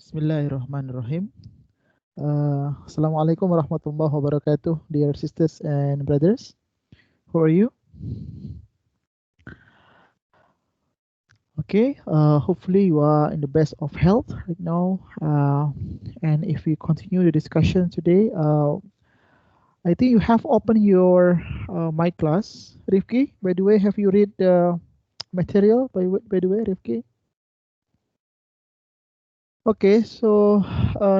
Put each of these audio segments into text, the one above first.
Bismillahirrahmanirrahim. Assalamualaikum warahmatullahi wabarakatuh, dear sisters and brothers. How are you? Okay, hopefully you are in the best of health right now. And if we continue the discussion today, I think you have opened your my class, Rifki. By the way, have you read the material? By the way, Rifki. Okay, so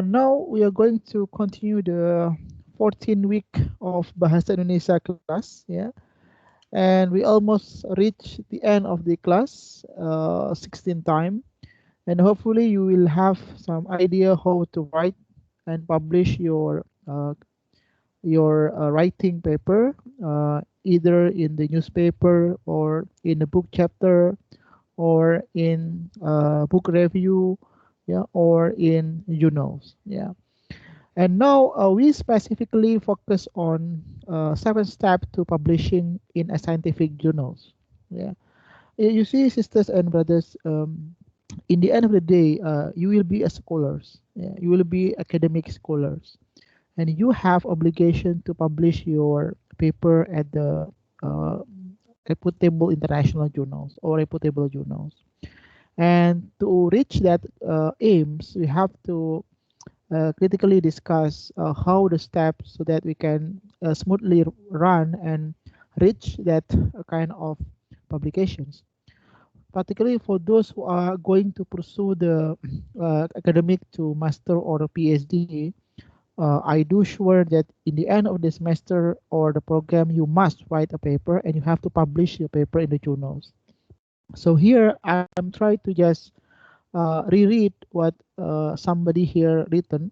now we are going to continue the 14 week of Bahasa Indonesia class, yeah, and we almost reach the end of the class, 16 time, and hopefully you will have some idea how to write and publish your writing paper, either in the newspaper or in a book chapter or in book review, yeah, or in journals, yeah. And now we specifically focus on 7 steps to publishing in a scientific journals, yeah. You see, sisters and brothers, in the end of the day, you will be a scholars, yeah. You will be academic scholars, and you have obligation to publish your paper at the uh, reputable international journals or reputable journals. And to reach that aims, we have to critically discuss how the steps so that we can smoothly run and reach that kind of publications. Particularly for those who are going to pursue the academic to master or a PhD, I do sure that in the end of the semester or the program, you must write a paper and you have to publish your paper in the journals. So here I'm trying to just reread what somebody here written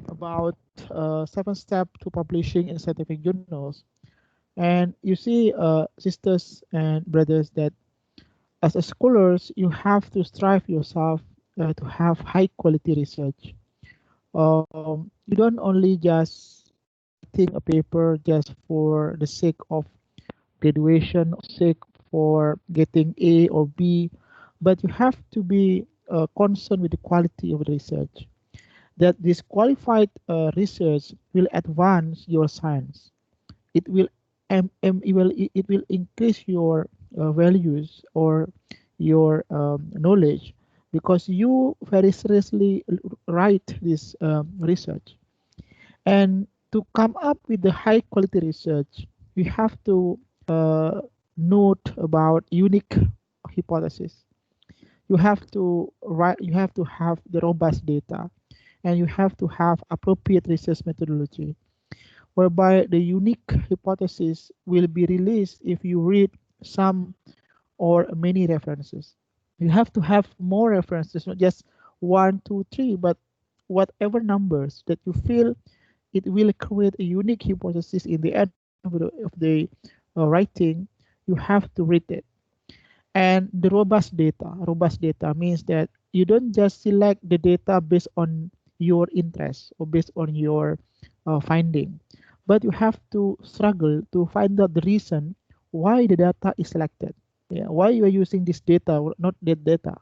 about 7 steps to publishing in scientific journals. And you see, sisters and brothers, that as a scholars, you have to strive yourself to have high quality research. You don't only just writing a paper just for the sake of graduation, or sake for getting A or B, but you have to be concerned with the quality of the research. That this qualified research will advance your science. It will it will increase your values or your knowledge, because you very seriously write this research. And to come up with the high quality research, we have to note about unique hypothesis. You have to write, you have to have the robust data, and you have to have appropriate research methodology, whereby the unique hypothesis will be released if you read some or many references. You have to have more references, not just 1, 2, 3, but whatever numbers that you feel it will create a unique hypothesis in the end of the writing. You have to read it. And the robust data means that you don't just select the data based on your interest or based on your finding, but you have to struggle to find out the reason why the data is selected. Yeah, why you are using this data or not that data.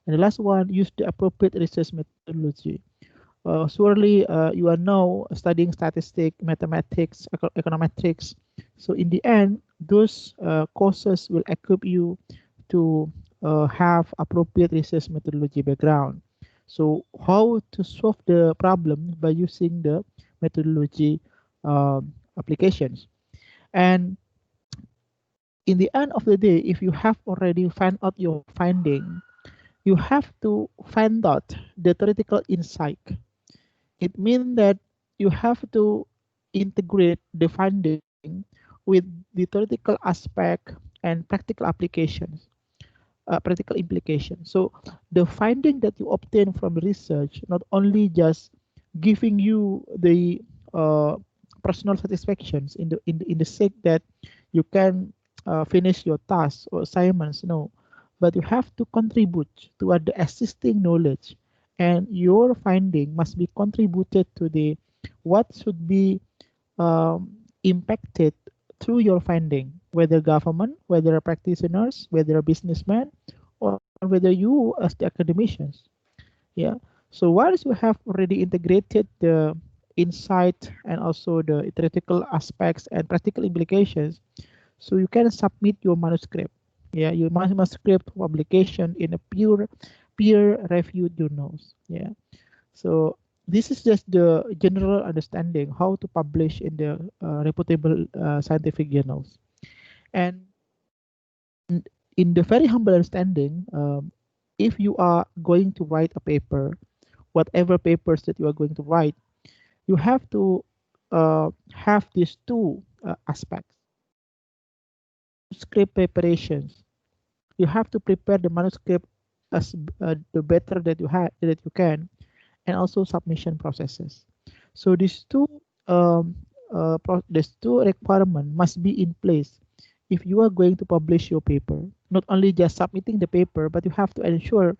And the last one, use the appropriate research methodology. Surely you are now studying statistics, mathematics, econometrics. So in the end, those courses will equip you to have appropriate research methodology background. So how to solve the problem by using the methodology applications. And in the end of the day, if you have already found out your finding, you have to find out the theoretical insight. It means that you have to integrate the finding with the theoretical aspect and practical applications, practical implications. So the finding that you obtain from research not only just giving you the personal satisfactions in the sake that you can finish your tasks or assignments, no, but you have to contribute toward the existing knowledge, and your finding must be contributed to the what should be impacted through your finding, whether government, whether practitioners, whether a businessman, or whether you as the academicians. Yeah. So once you have already integrated the insight and also the theoretical aspects and practical implications, so you can submit your manuscript. Yeah, your manuscript publication in a peer-reviewed journals. Yeah. So this is just the general understanding how to publish in the reputable scientific journals. And in the very humble understanding, if you are going to write a paper, whatever papers that you are going to write, you have to have these two aspects. Script preparations. You have to prepare the manuscript as the better that you can, and also submission processes. So these two requirements must be in place if you are going to publish your paper. Not only just submitting the paper, but you have to ensure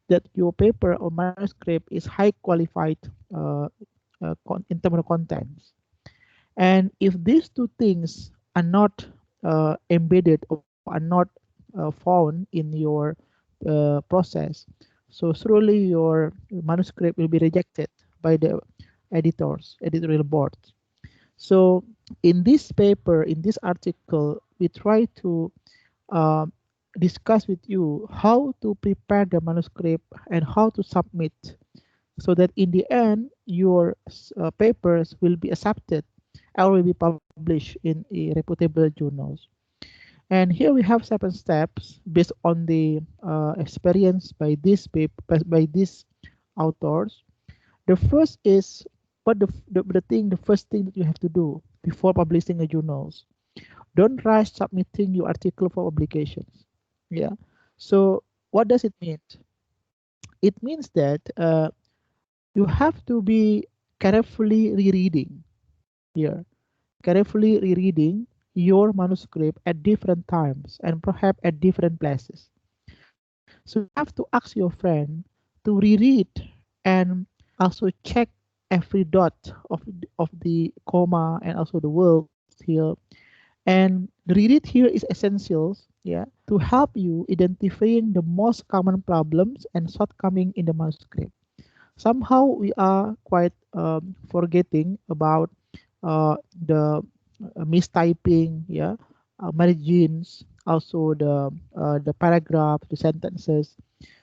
that your paper or manuscript is high qualified in terms of contents. And if these two things are not embedded or are not found in your process, so surely your manuscript will be rejected by the editorial board. So in this paper, in this article, we try to uh, discuss with you how to prepare the manuscript and how to submit so that in the end your papers will be accepted or will be published in a reputable journals. And here we have 7 steps based on the experience by this paper by these authors. The first is what the first thing that you have to do before publishing a journals. Don't rush submitting your article for publications. Yeah. So what does it mean? It means that you have to be carefully rereading here, carefully rereading your manuscript at different times and perhaps at different places. So you have to ask your friend to reread and also check every dot of the comma and also the words here. And the reread here is essential, yeah, to help you identifying the most common problems and shortcoming in the manuscript. Somehow we are quite forgetting about the mistyping, yeah, margins, also the paragraph, the sentences.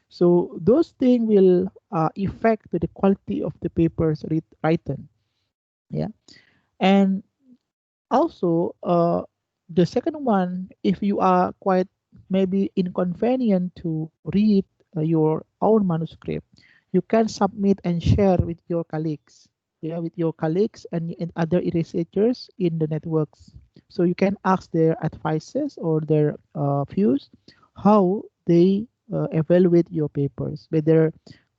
So those things will affect the quality of the papers written. Yeah, and also the second one, if you are quite maybe inconvenient to read your own manuscript, you can submit and share with your colleagues. Yeah, with your colleagues and other researchers in the networks. So you can ask their advices or their views, how they evaluate your papers, whether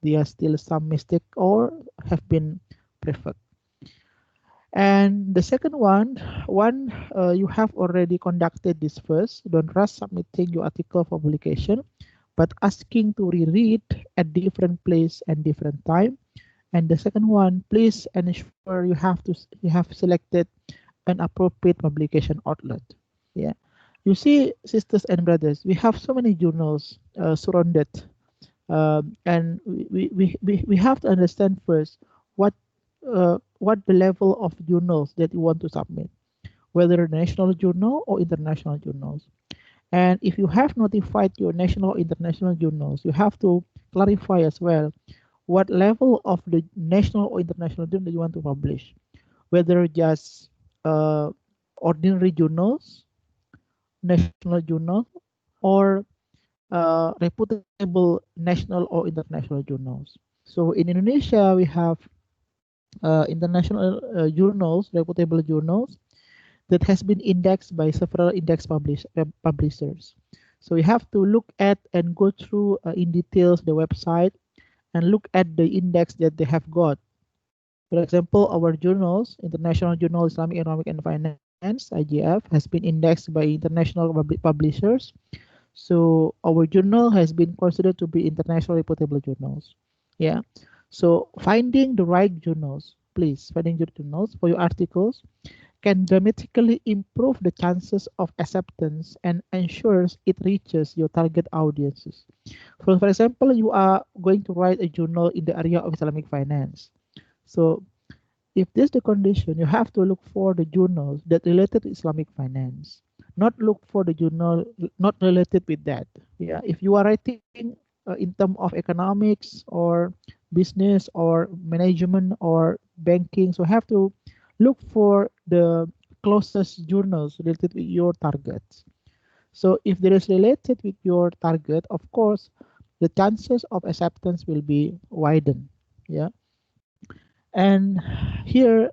there are still some mistake or have been perfect. And the second one, you have already conducted this first. Don't rush submitting your article for publication, but asking to reread at different place and different time. And the second one, please ensure you have selected an appropriate publication outlet. Yeah, you see, sisters and brothers, we have so many journals surrounded, and we have to understand first what what the level of journals that you want to submit, whether national journal or international journals. And if you have notified your national or international journals, you have to clarify as well what level of the national or international journal you want to publish, whether just uh, ordinary journals, national journal, or reputable national or international journals. So in Indonesia, we have international journals, reputable journals that has been indexed by several publishers. So you have to look at and go through in details the website and look at the index that they have got. For example, our journals, International Journal Islamic Economic and Finance (IGF), has been indexed by international publishers. So our journal has been considered to be international reputable journals. Yeah. So finding the right journals, please finding your journals for your articles can dramatically improve the chances of acceptance and ensures it reaches your target audiences. For example, you are going to write a journal in the area of Islamic finance. So if this is the condition, you have to look for the journals that related to Islamic finance, not look for the journal not related with that. Yeah, if you are writing in terms of economics or business or management or banking, so have to look for the closest journals related with your targets. So if there is related with your target, of course, the chances of acceptance will be widened. Yeah, and here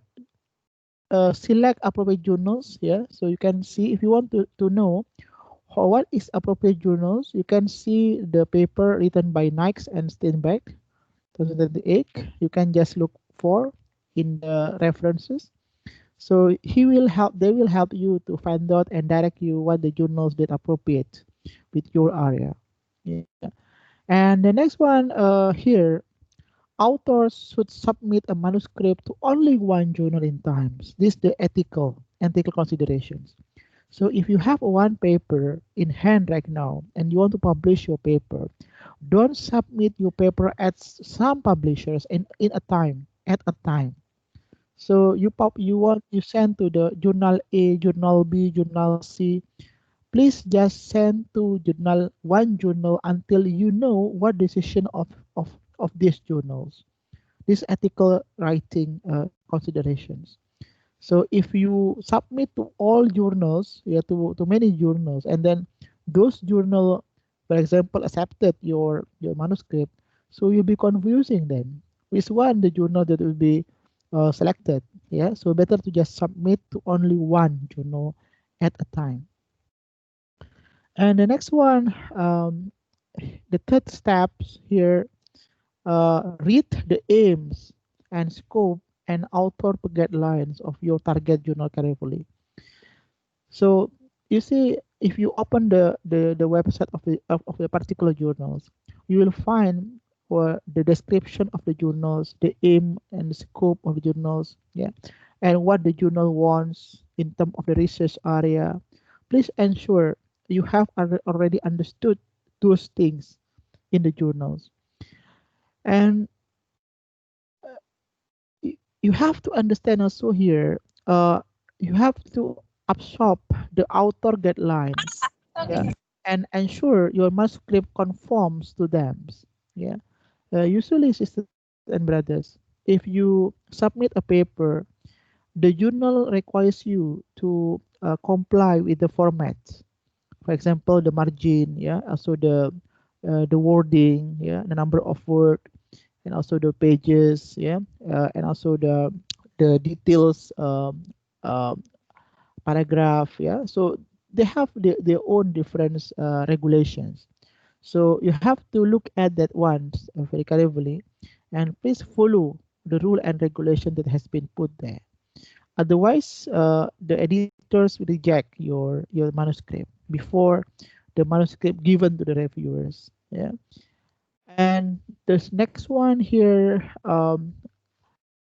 select appropriate journals. Yeah, so you can see if you want to know what is appropriate journals, you can see the paper written by Nikes and Steinbeck 2008. You can just look for in the references. So they will help you to find out and direct you what the journals that appropriate with your area. Yeah. And the next one here, authors should submit a manuscript to only one journal in times. This is the ethical considerations. So if you have one paper in hand right now and you want to publish your paper, don't submit your paper at some publishers in a time at a time. So you send to the journal A, journal B, journal C. Please just send to one journal until you know what decision of these journals. These ethical writing considerations. So if you submit to all journals, yeah, to many journals, and then those journal, for example, accepted your manuscript, so you'll be confusing them. Which one the journal that will be selected? Yeah, so better to just submit to only one journal at a time. And the next one, the third steps here, read the aims and scope and author guidelines of your target journal carefully. So you see, if you open the website of the particular journals, you will find the description of the journals, the aim and the scope of the journals, yeah, and what the journal wants in terms of the research area. Please ensure you have already understood those things in the journals, and you have to understand also here. You have to absorb the author guidelines, yeah, and ensure your manuscript conforms to them. Yeah, usually, sisters and brothers, if you submit a paper, the journal requires you to comply with the format. For example, the margin, yeah, also the wording, yeah, the number of word, and also the pages, yeah, and also the details paragraph, yeah. So they have their own different regulations. So you have to look at that once very carefully, and please follow the rule and regulation that has been put there. Otherwise, the editors will reject your manuscript before the manuscript given to the reviewers. Yeah, and this next one here,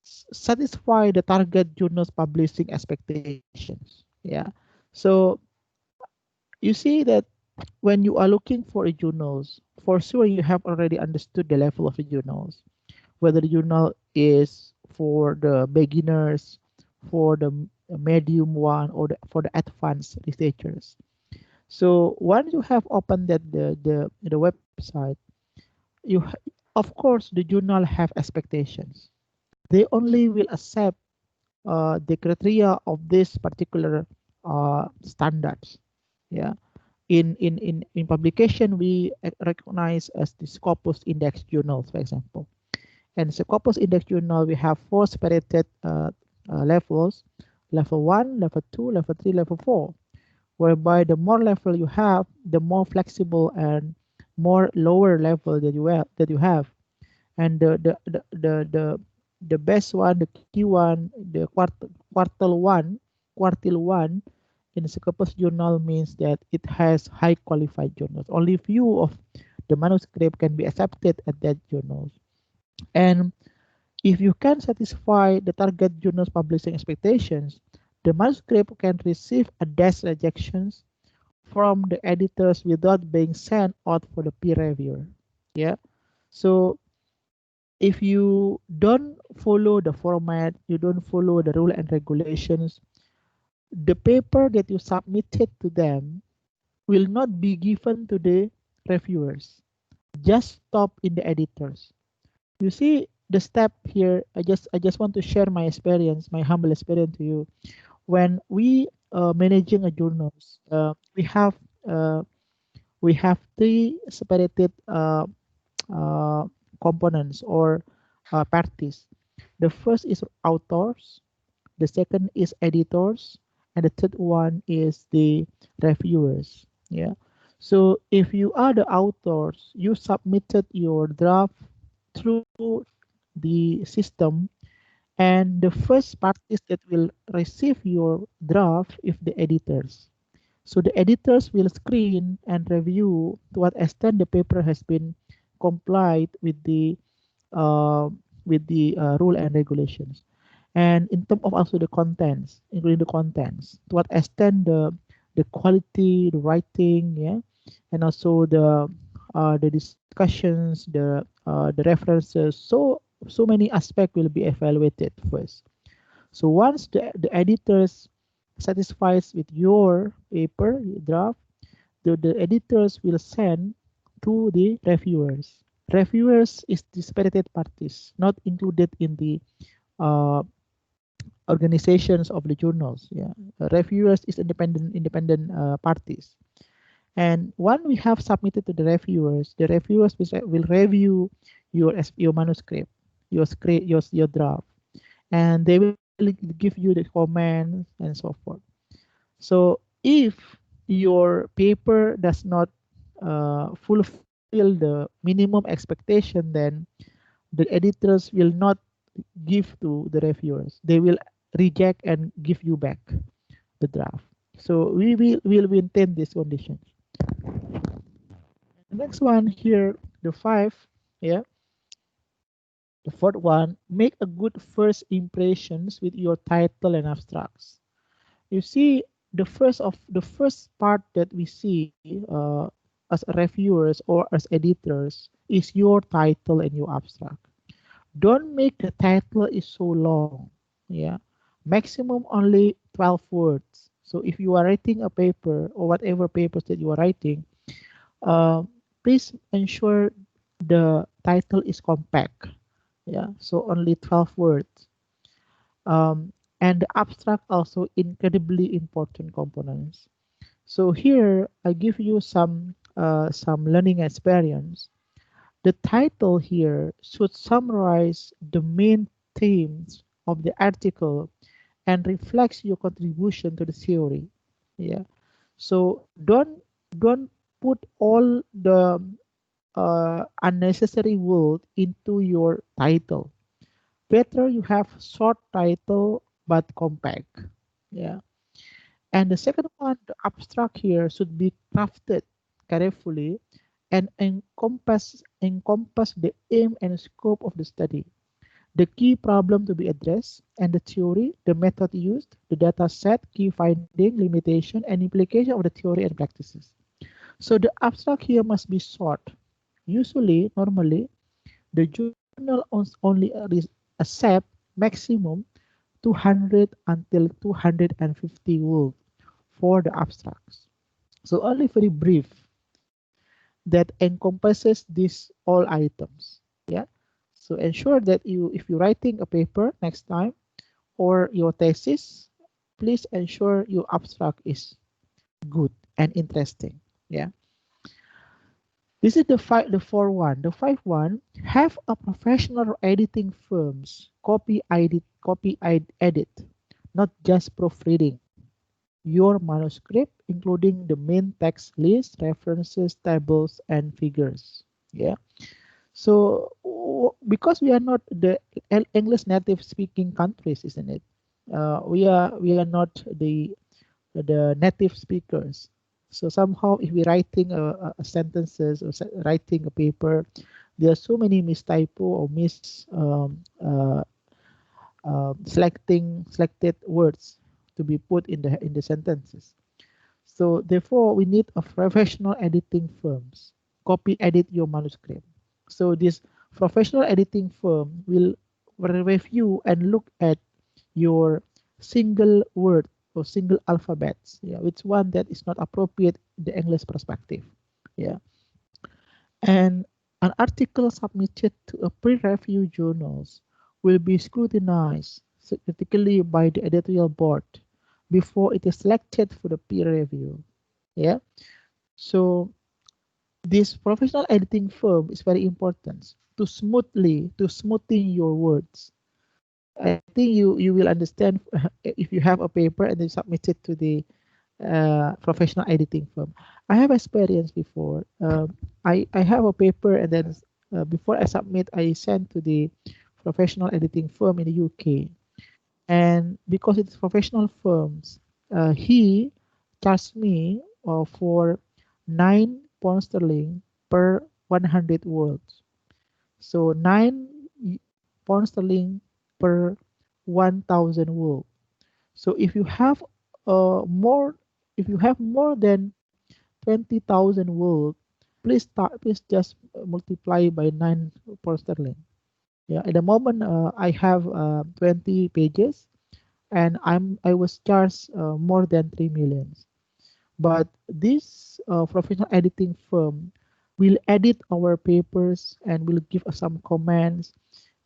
satisfy the target journal's publishing expectations. Yeah, so you see that when you are looking for a journals, for sure you have already understood the level of the journals, whether the journal is for the beginners, for the medium one, or for the advanced researchers. So once you have opened the website, of course the journal have expectations. They only will accept the criteria of this particular standards. Yeah. In publication, we recognize as the Scopus Index journals, for example. And Scopus Index journal, we have four separated levels: level 1, level 2, level 3, level 4. Whereby the more level you have, the more flexible and more lower level that you have. And the best one, the key one, the quartile one in Scopus journal means that it has high qualified journals. Only few of the manuscript can be accepted at that journals. And if you can satisfy the target journal's publishing expectations, The manuscript can receive a dash rejections from the editors without being sent out for the peer reviewer. Yeah. So if you don't follow the format, you don't follow the rule and regulations, the paper that you submitted to them will not be given to the reviewers. Just stop in the editors. You see the step here. I just want to share my experience, my humble experience to you. When we managing a journals, uh, we have three separated uh, components or parties. The first is authors, the second is editors, and the third one is the reviewers. Yeah. So if you are the authors, you submitted your draft through the system, and the first parties that will receive your draft is the editors. So the editors will screen and review to what extent the paper has been complied uh, with the rule and regulations. And in terms of also the contents, including the contents, to what extent the quality, the writing, yeah, and also the discussions, the references. So many aspects will be evaluated first. So once the editors satisfies with your paper draft, the editors will send to the reviewers. Reviewers is the separated parties, not included in the uh, organizations of the journals. Yeah, reviewers is independent parties. And when we have submitted to the reviewers will review your manuscript, your script, your draft, and they will give you the comments and so forth. So if your paper does not fulfill the minimum expectation, then the editors will not give to the reviewers. They will reject and give you back the draft. So we will maintain these conditions. The next one here, the five, yeah, the fourth one, make a good first impressions with your title and abstracts. You see, the first part that we see as reviewers or as editors is your title and your abstract. Don't make the title is so long. Yeah, maximum only 12 words. So if you are writing a paper or whatever papers that you are writing, uh, please ensure the title is compact. Yeah, so only 12 words. And the abstract also incredibly important components. So here I give you some learning experience. The title here should summarize the main themes of the article and reflects your contribution to the theory. Yeah. So don't put all the unnecessary word into your title. Better you have short title but compact. Yeah. And the second one, the abstract here should be crafted carefully and encompass the aim and scope of the study, the key problem to be addressed, and the theory, the method used, the data set, key finding, limitation, and implication of the theory and practices. So the abstract here must be short. Usually, normally, the journal only accept maximum 200 until 250 words for the abstracts. So only very brief that encompasses these all items. Yeah. So ensure that if you're writing a paper next time or your thesis, please ensure your abstract is good and interesting. Yeah. This is the four one. The five one, have a professional editing firms copy edit, not just proofreading your manuscript, including the main text list, references, tables, and figures. Yeah. So because we are not the English native speaking countries, isn't it? We are not the native speakers. So somehow, if we're writing a sentences or writing a paper, there are so many mistypo or selected words. to be put in the sentences. So therefore, we need a professional editing firms copy edit your manuscript. So this professional editing firm will review and look at your single word or single alphabets. Yeah, which one that is not appropriate in the English perspective. Yeah, and an article submitted to a peer-review journals will be scrutinized critically by the editorial board before it is selected for the peer review. Yeah, so this professional editing firm is very important to smoothing your words. I think you will understand if you have a paper and then submit it to the professional editing firm. I have experience before. I have a paper and then before I submit, I send to the professional editing firm in the UK. And because it's professional firms, he charged me for £9 per 100 words. So £9 per 1,000 words. So if you have more than 20,000 words, please just multiply by £9. Yeah, at the moment I have 20 pages, and I was charged more than 3 million. But this professional editing firm will edit our papers and will give us some comments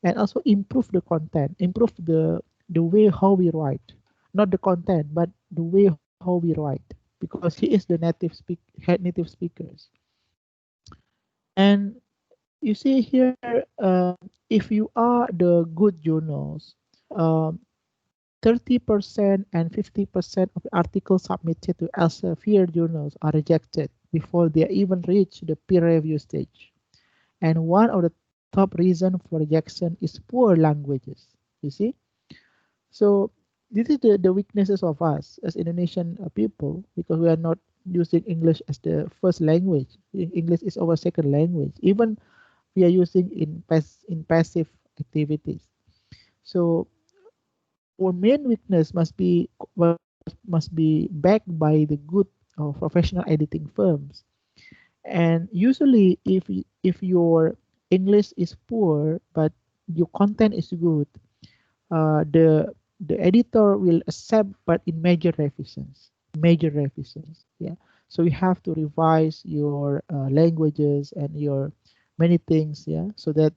and also improve the content, improve the way how we write, not the content, but the way how we write, because he is the native speakers. And you see here, if you are the good journals, um, 30% and 50% of the articles submitted to Elsevier journals are rejected before they even reach the peer review stage. And one of the top reasons for rejection is poor languages. You see? So this is the weaknesses of us as Indonesian people, because we are not using English as the first language. English is our second language. Even we are using in passive activities. So our main weakness must be backed by the good professional editing firms. And usually, if your English is poor but your content is good, the editor will accept, but in major revisions. Major revisions. Yeah. So you have to revise your languages and your many things. Yeah. So that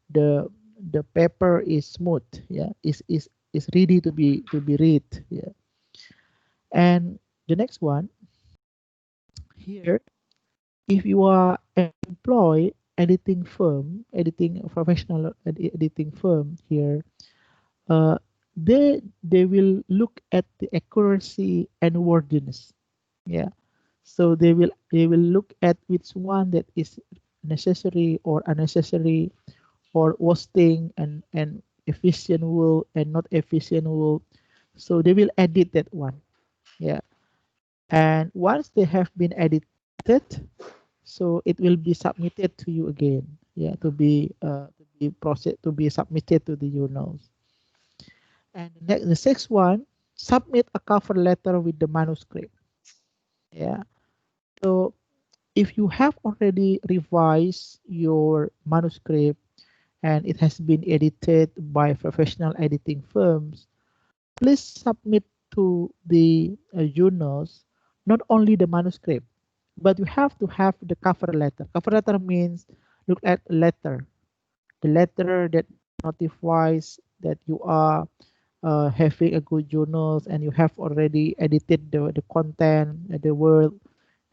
the the paper is smooth. Yeah. Is ready to be read. Yeah. And the next one here, if you are employ editing firm, editing professional editing firm here, uh, they will look at the accuracy and wordiness. Yeah. So they will look at which one that is necessary or unnecessary, or wasting and efficient wool and not efficient wool. So they will edit that one. Yeah. And once they have been edited, so it will be submitted to you again. Yeah, to be processed, to be submitted to the journals. And the sixth one, submit a cover letter with the manuscript. Yeah. So if you have already revised your manuscript and it has been edited by professional editing firms, please submit to the journals not only the manuscript, but you have to have the cover letter. Cover letter means look at letter, the letter that notifies that you are having a good journals and you have already edited the content, the word,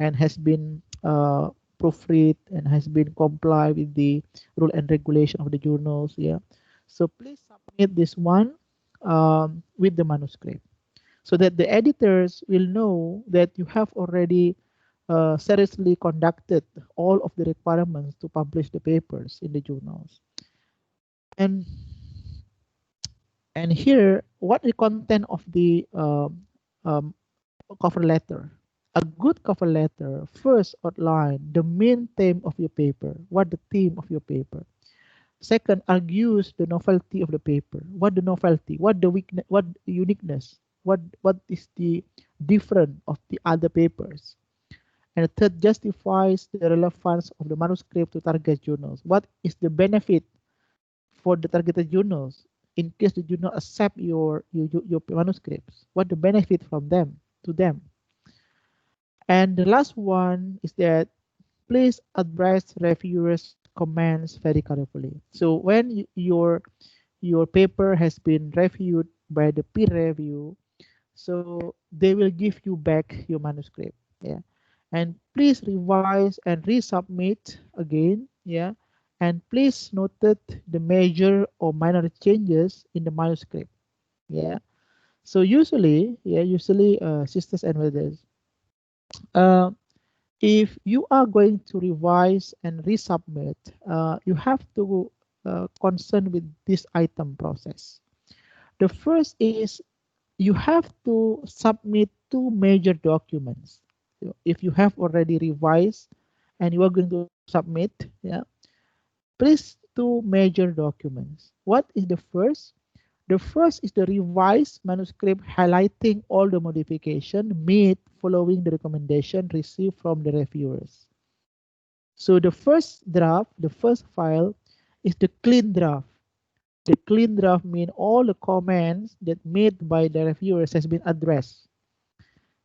and has been proofread and has been comply with the rule and regulation of the journals. Yeah. So please submit this one with the manuscript, so that the editors will know that you have already seriously conducted all of the requirements to publish the papers in the journals. And here, what the content of the um, cover letter? A good cover letter first outline the main theme of your paper. What the theme of your paper? Second, argues the novelty of the paper. What the novelty? What the weakness? What uniqueness? what is the different of the other papers. And the third, justifies the relevance of the manuscript to target journals. What is the benefit for the targeted journals in case the journal accept your manuscripts? What the benefit from them to them? And the last one is that please address reviewers' comments very carefully. So when your paper has been reviewed by the peer review, so they will give you back your manuscript. Yeah, and please revise and resubmit again. Yeah, and please noted the major or minor changes in the manuscript. Yeah, so usually sisters and brothers, uh, if you are going to revise and resubmit, you have to concern with this item process. The first is you have to submit two major documents. So if you have already revised and you are going to submit, yeah, please two major documents. What is the first? The first is the revised manuscript highlighting all the modification made following the recommendation received from the reviewers. So the first draft, the first file is the clean draft. The clean draft means all the comments that made by the reviewers has been addressed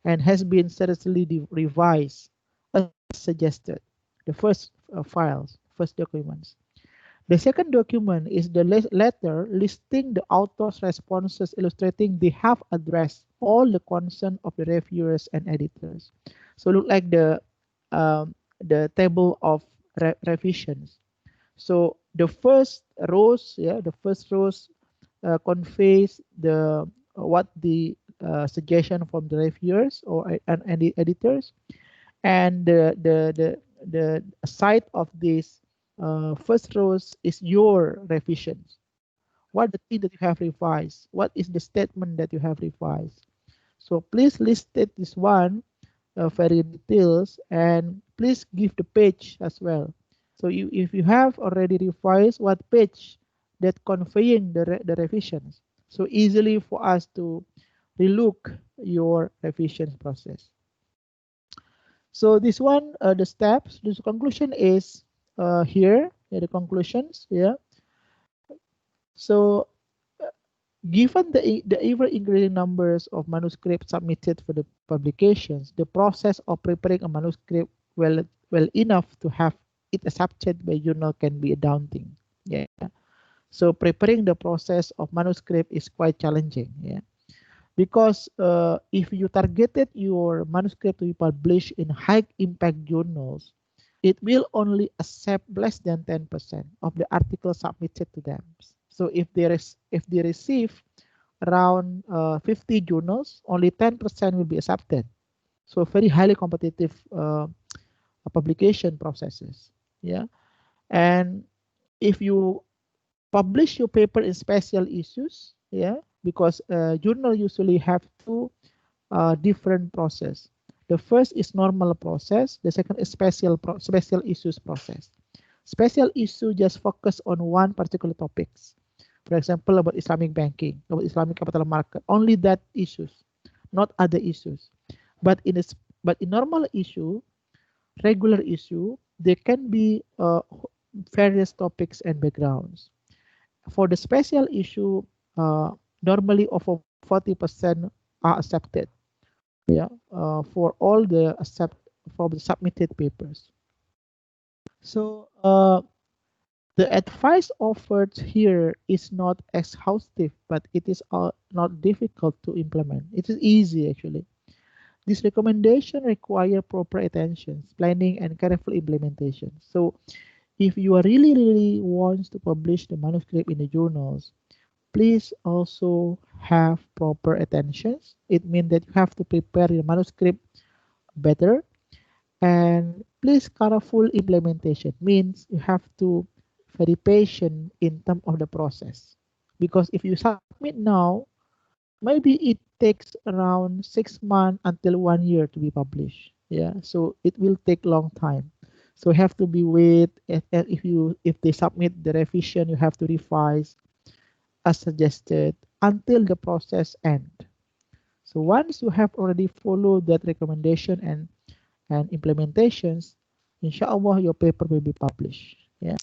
and has been seriously revised as suggested. The first files, first documents. The second document is the letter listing the author's responses, illustrating they have addressed all the concern of the reviewers and editors. So look like the table of revisions. So the first rows, yeah, the first rows conveys the what the suggestion from the reviewers or and the editors, and the side of this first rows is your revisions. What the thing that you have revised? What is the statement that you have revised? So please list it this one very details, and please give the page as well. So if you have already revised, what page that conveying the revisions, so easily for us to relook your revision process. So this one, the steps, this conclusion is here, yeah, the conclusions, yeah. So given the ever-increasing numbers of manuscripts submitted for the publications, the process of preparing a manuscript well enough to have it accepted by journal can be daunting. Yeah. So preparing the process of manuscript is quite challenging. Yeah. Because if you targeted your manuscript to be published in high impact journals, it will only accept less than 10% of the articles submitted to them. So if they receive around 50 journals, only 10% will be accepted. So very highly competitive publication processes. Yeah, and if you publish your paper in special issues, yeah, because journal usually have two different process. The first is normal process. The second is special issues process. Special issue just focus on one particular topics. For example, about Islamic banking, about Islamic capital market. Only that issues, not other issues. But in normal issue, regular issue, there can be various topics and backgrounds. For the special issue, normally over 40% are accepted. Yeah, for all the from the submitted papers. So the advice offered here is not exhaustive, but it is not difficult to implement. It is easy actually. This recommendation require proper attention, planning, and careful implementation. So if you are really wants to publish the manuscript in the journals, please also have proper attentions. It means that you have to prepare your manuscript better, and please careful implementation means you have to very patient in terms of the process, because if you submit now, maybe it takes around 6 months until 1 year to be published. Yeah, so it will take long time. So you have to be wait, and if they submit the revision, you have to revise as suggested until the process end. So once you have already followed that recommendation and implementations, inshallah your paper will be published. Yeah.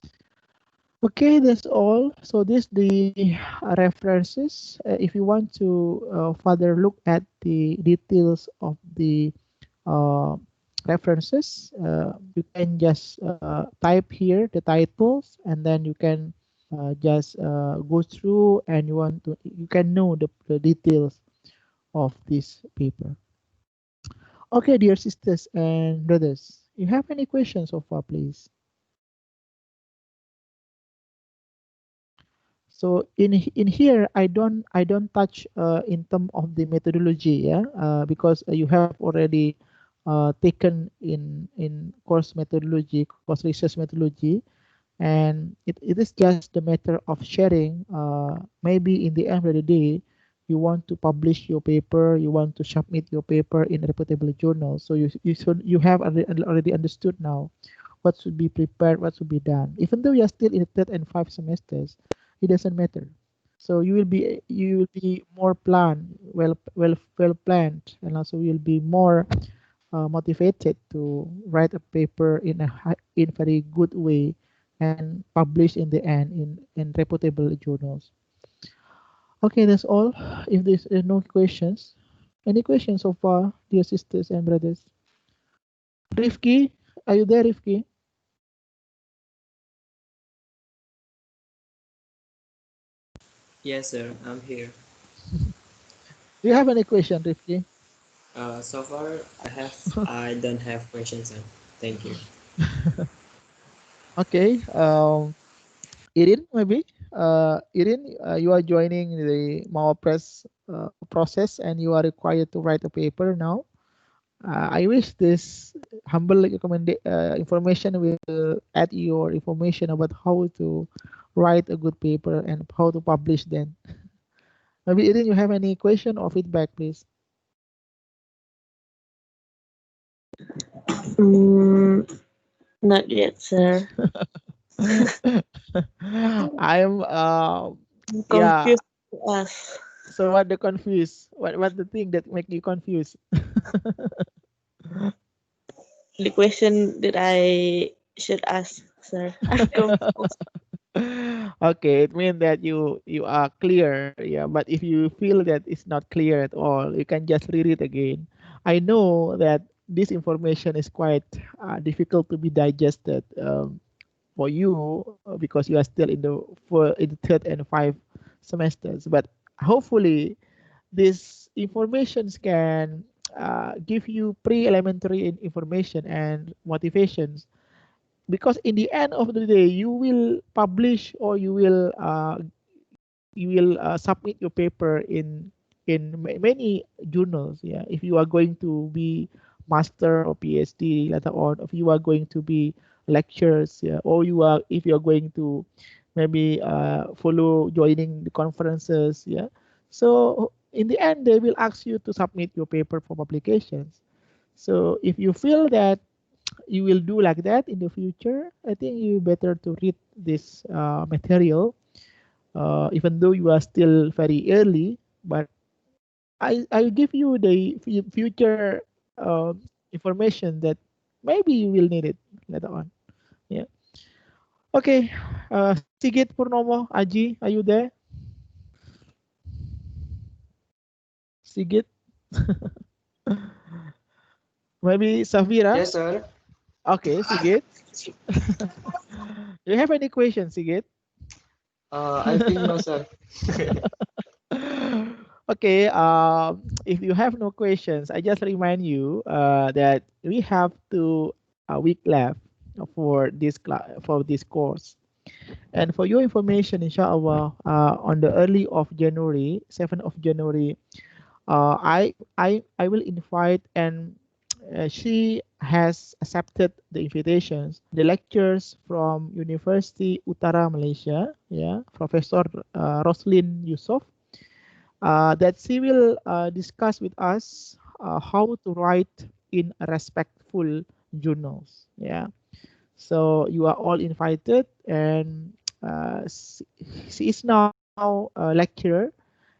Okay, that's all. So this the references. If you want to further look at the details of the uh, references, you can just type here the titles, and then you can just go through, and you can know the details of this paper. Okay, dear sisters and brothers, you have any questions so far, please? So in here, I don't touch in term of the methodology, yeah, because you have already taken in course methodology, course research methodology, and it is just the matter of sharing. Maybe in the end of the day, you want to publish your paper, you want to submit your paper in a reputable journal. So you have already understood now what should be prepared, what should be done. Even though you are still in the third and fourth semesters, it doesn't matter. So you will be more planned, well planned, and also you'll be more motivated to write a paper in very good way and publish in the end in reputable journals. Okay, that's all. If there's no questions, any questions so far, dear sisters and brothers? Rifki, are you there, Rifki? Yes, sir. I'm here. Do you have any question, Rifki? So far, I don't have questions, sir. Thank you. Okay. Irin, maybe. Irin, you are joining the MAWA press process, and you are required to write a paper now. I wish this humble information will add your information about how to write a good paper and how to publish them. Maybe Irin, you have any question or feedback, please? Mm, not yet, sir. I'm I'm yeah. confused to us. So what the confused? What the thing that make you confused? The question that I should ask, sir. I'm confused. Okay, it means that you are clear, yeah. But if you feel that it's not clear at all, you can just read it again. I know that this information is quite difficult to be digested for you because you are still in the third and five semesters. But hopefully, these informations can give you pre-elementary information and motivations, because in the end of the day you will publish, or you will submit your paper in many journals. Yeah, if you are going to be master or PhD later on, if you are going to be lectures, yeah, or you are if you are going to maybe follow joining the conferences, yeah. So in the end they will ask you to submit your paper for publications. So if you feel that you will do like that in the future, I think you better to read this material, even though you are still very early. But I give you the future information that maybe you will need it later on. Yeah. Okay. Sigit Purnomo, Aji, are you there? Sigit, maybe Safira. Yes, sir. Okay, Sigit. Do you have any questions, Sigit? I think no, sir. Okay, if you have no questions, I just remind you that we have two week left for this course. And for your information, inshallah, on the early of January, 7th of January, I will invite, and she has accepted the invitations, the lectures from University Utara Malaysia, yeah, Professor Roslin Yusof, that she will discuss with us how to write in respectful journals. Yeah, so you are all invited, and she is now a lecturer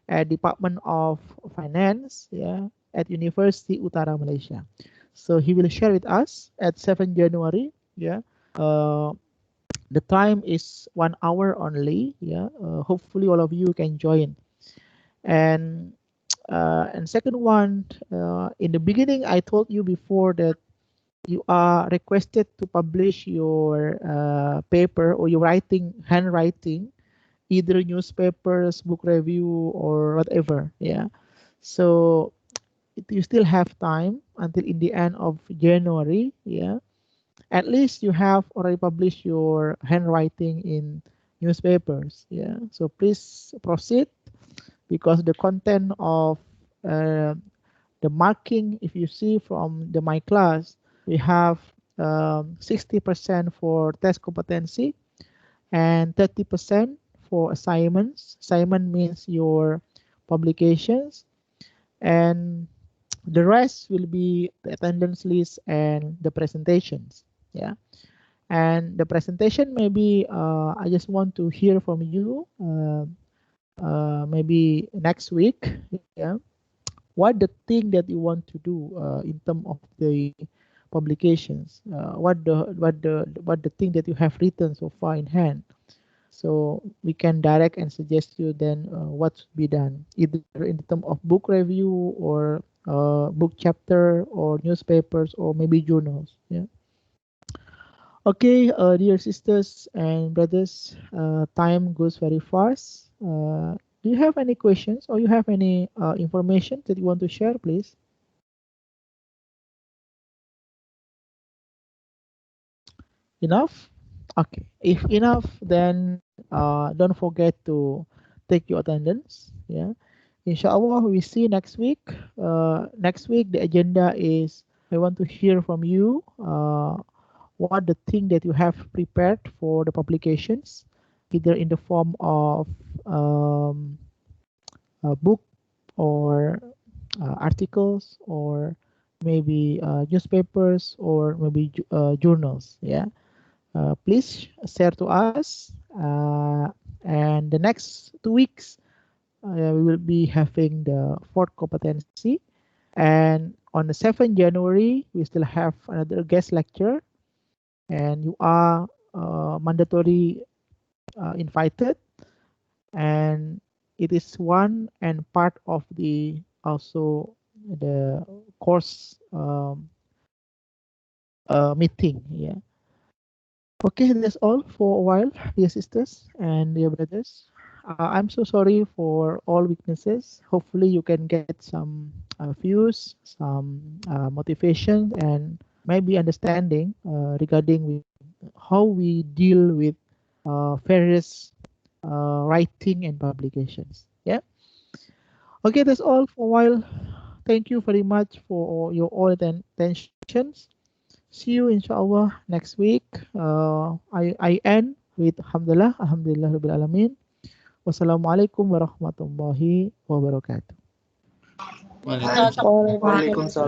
at Department of Finance, yeah, at University Utara Malaysia. So he will share with us at 7 January. Yeah, uh, the time is 1 hour only. Yeah, hopefully all of you can join. And second one, in the beginning, I told you before that you are requested to publish your paper or your handwriting, either newspapers, book review, or whatever. Yeah. So you still have time until in the end of January. Yeah. At least you have already published your handwriting in newspapers. Yeah. So please proceed because the content of uh, the marking, if you see from my class, we have 60% for test competency and 30% for assignments. Assignment means your publications, and the rest will be the attendance list and the presentations. Yeah, and the presentation maybe I just want to hear from you. Maybe next week. Yeah, what the thing that you want to do in terms of the publications, what the thing that you have written so far in hand, so we can direct and suggest you then what should be done either in terms of book review or book chapter or newspapers or maybe journals. Yeah. Okay, dear sisters and brothers, time goes very fast. Do you have any questions or you have any information that you want to share, please? Enough? Okay. If enough, then don't forget to take your attendance. Yeah. Inshallah, we see next week. Next week, the agenda is I want to hear from you what the thing that you have prepared for the publications, either in the form of um, a book or articles or maybe newspapers or maybe journals. Yeah. Please share to us. And the next 2 weeks, we will be having the fourth competency. And on the 7th January, we still have another guest lecture. And you are mandatory invited. And it is one and part of the also the course meeting. Yeah. Okay, that's all for a while, dear sisters and dear brothers. I'm so sorry for all weaknesses. Hopefully, you can get some views, some motivation, and maybe understanding regarding with how we deal with various writing and publications. Yeah. Okay, that's all for a while. Thank you very much for your all attentions. See you inshallah next week. I end with Alhamdulillah Rabbil Alamin. Wassalamualaikum warahmatullahi wabarakatuh. Waalaikumsalam. Waalaikumsalam. Waalaikumsalam.